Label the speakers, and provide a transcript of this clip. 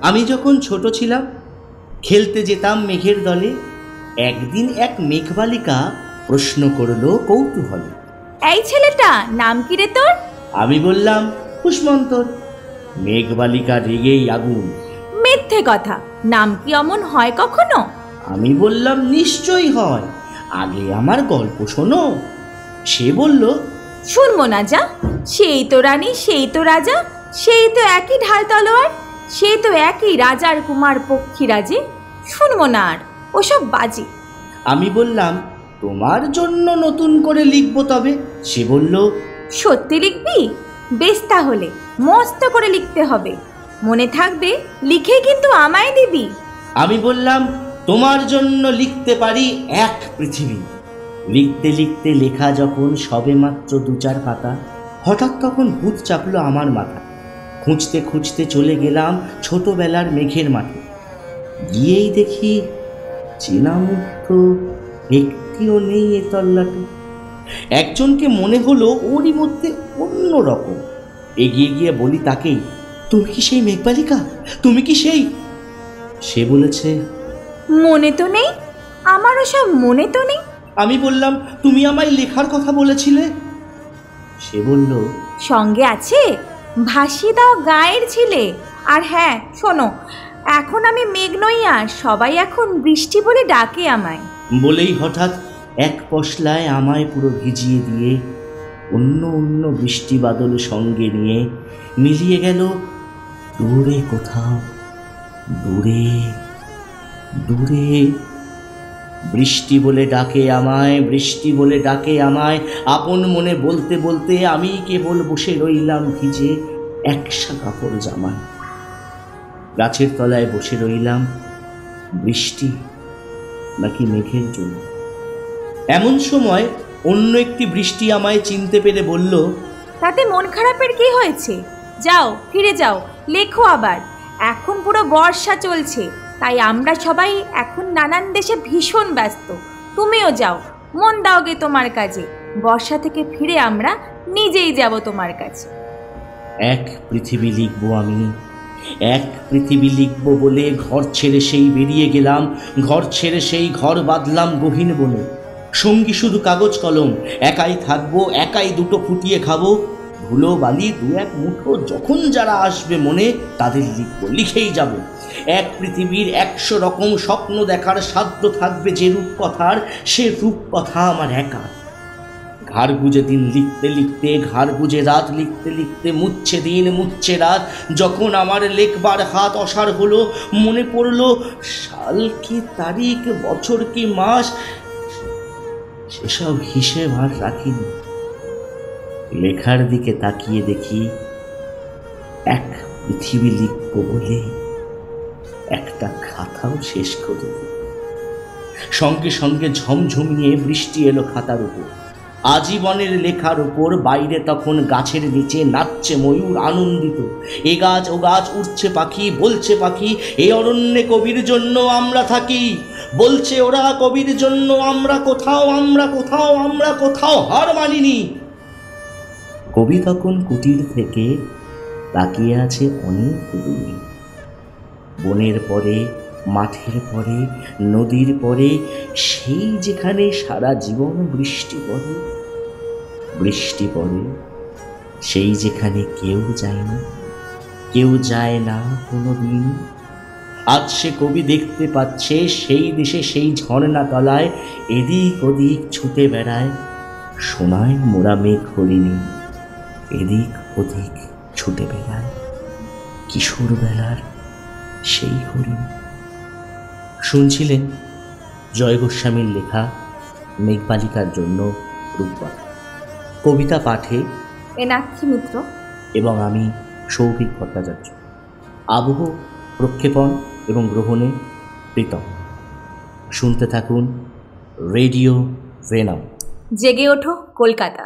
Speaker 1: আমি যখন ছোট ছিলাম খেলতে যেতাম মেঘের দলে। একদিন এক মেঘবালিকা প্রশ্ন করলো কৌতূহলে,
Speaker 2: এই ছেলেটা নাম কি রে তোর?
Speaker 1: আমি বললাম কুসমন্তর। মেঘবালিকা রেগেই আগুন।
Speaker 2: মিথ্যে কথা, নাম কি অমন হয় কখনো?
Speaker 1: আমি বললাম নিশ্চয়ই হয়, আগে আমার গল্প শোনো। সে বলল,
Speaker 2: শুনবো না যা, সেই তো রানী, সেই তো রাজা, সেই তো একই ঢাল তলোয়ার, সেই তো একই রাজার কুমার পক্ষীরাজে, শুনবো না আর ওসব বাজে।
Speaker 1: আমি বললাম তোমার জন্য নতুন করে লিখবো তবে। সে বলল,
Speaker 2: সত্যি লিখবি? বেশ, তাহলে মস্ত করে লিখতে হবে, মনে থাকবে, লিখে কিন্তু আমায় দিবি।
Speaker 1: আমি বললাম তোমার জন্য লিখতে পারি এক পৃথিবী। লিখতে লিখতে লেখা যখন সবে মাত্র 2-4 পাতা, হঠাৎ তখন ভূত চাপলো আমার মাথা। খুঁজতে খুঁজতে চলে গেলাম ছোটবেলার মেঘের মাঠে। গিয়েই দেখি চেনা মুখ একটিও নেই এ তল্লাটে। একজনকে মনে হলো ওরই মধ্যে অন্য রকম। এগিয়ে গিয়ে বলি তাকেই, তুমি কি সেই মেঘবালিকা? তুমি কি সেই? সে বলেছে,
Speaker 2: মনে তো নেই, আমারও সব মনে তো নেই।
Speaker 1: আমি বললাম তুমি আমায় লেখার কথা বলেছিলে। সে বলল,
Speaker 2: সঙ্গে আছে ভাসিয়ে দাও গায়ের ছিলে। আর হ্যাঁ শোনো, এখন আমি মেঘ নই, আর সবাই এখন বৃষ্টি বলে ডাকে আমায়।
Speaker 1: বলেই হঠাৎ এক পশলায় আমায় পুরো ভিজিয়ে দিয়ে অন্য অন্য বৃষ্টি বাদল সঙ্গে নিয়ে মিলিয়ে গেল দূরে কোথাও, দূরে দূরে। বৃষ্টি বলে ডাকে আমায়, বৃষ্টি বলে ডাকে আমায়। আপন মনে বলতে বলতে আমি কেবল বসে রইলাম ভিজে একসা কাপড় জামায়। গাছের তলায় বসে রইলাম, বৃষ্টি নাকি মেঘের জন্য। এমন সময় অন্য একটি বৃষ্টি আমায় চিনতে পেরে বলল,
Speaker 2: তাতে মন খারাপের কি হয়েছে? যাও, ফিরে যাও, লেখো আবার। এখন পুরো বর্ষা চলছে, তাই আমরা সবাই এখন নানান দেশে ভীষণ ব্যস্ত। তুমিও যাও, মন দাওগে তোমার কাজে। বর্ষা থেকে ফিরে আমরা নিজেই যাব তোমার কাছে।
Speaker 1: এক পৃথিবী লিখবো আমি, এক পৃথিবী লিখবো বলে ঘর ছেড়ে সেই বেরিয়ে গেলাম। ঘর ছেড়ে সেই ঘর বাঁধলাম গহীন বনে। সঙ্গী শুধু কাগজ কলম, একাই থাকবো, একাই দুটো ফুটিয়ে খাবো। ধুলো বালি 2-1 মুঠো যখন যারা আসবে মনে, তাদের লিখবো, লিখেই যাব। এক পৃথিবীর 100 রকম স্বপ্ন দেখার সাধ্য থাকবে যে রূপকথার, সে রূপকথা আমার একা। ঘাড় গুজে দিন লিখতে লিখতে, ঘাড় গুজে রাত লিখতে লিখতে, মুচ্ছে দিন মুচ্ছে রাত। যখন আমার লেখবার হাত অসাড় হলো, মনে পড়লো সাল কি তারিখ, বছর কি মাস, সেসব হিসেব আর রাখিনি। লেখার দিকে তাকিয়ে দেখি এক পৃথিবী লিখবো বলে একটা খাতাও শেষ করে দিই। সঙ্গে সঙ্গে ঝমঝমিয়ে বৃষ্টি এলো খাতার উপর, আজীবনের লেখার উপর। বাইরে তখন গাছের নিচে নাচছে ময়ূর আনন্দিত। এ গাছ ও গাছ উঠছে পাখি, বলছে পাখি এই অরণ্যে কবির জন্য আমরা থাকি। বলছে ওরা কবির জন্য আমরা কোথাও, আমরা কোথাও, আমরা কোথাও হার মানিনি। কবি তখন কুটির থেকে তাকিয়ে আছে অনেক দূরে। বনের পরে, মাঠের পরে, নদীর পরে, সেই যেখানে সারা জীবন বৃষ্টি পড়ে, বৃষ্টি পড়ে সেই যেখানে কেউ যায় না, কেউ যায় না কোনো দিন। আজ সে কবি দেখতে পাচ্ছে সেই দেশে, সেই ঝর্ণা তলায় এদিক ওদিক ছুটে বেড়ায় সোনায় মোড়া মেঘ হরিণী। এদিক ওদিক ছুটে বেড়ায় কিশোর বেলার সেই হরিণ। শুনছিলেন জয় গোস্বামীর লেখা মেঘবালিকার জন্য রূপকথা। কবিতা পাঠে
Speaker 2: এনাক্ষী মিত্র
Speaker 1: এবং আমি সৌভিক ভট্টাচার্য। আবহ প্রক্ষেপণ এবং গ্রহণে প্রীতম। শুনতে থাকুন রেডিও ভেনম।
Speaker 2: জেগে ওঠো কলকাতা।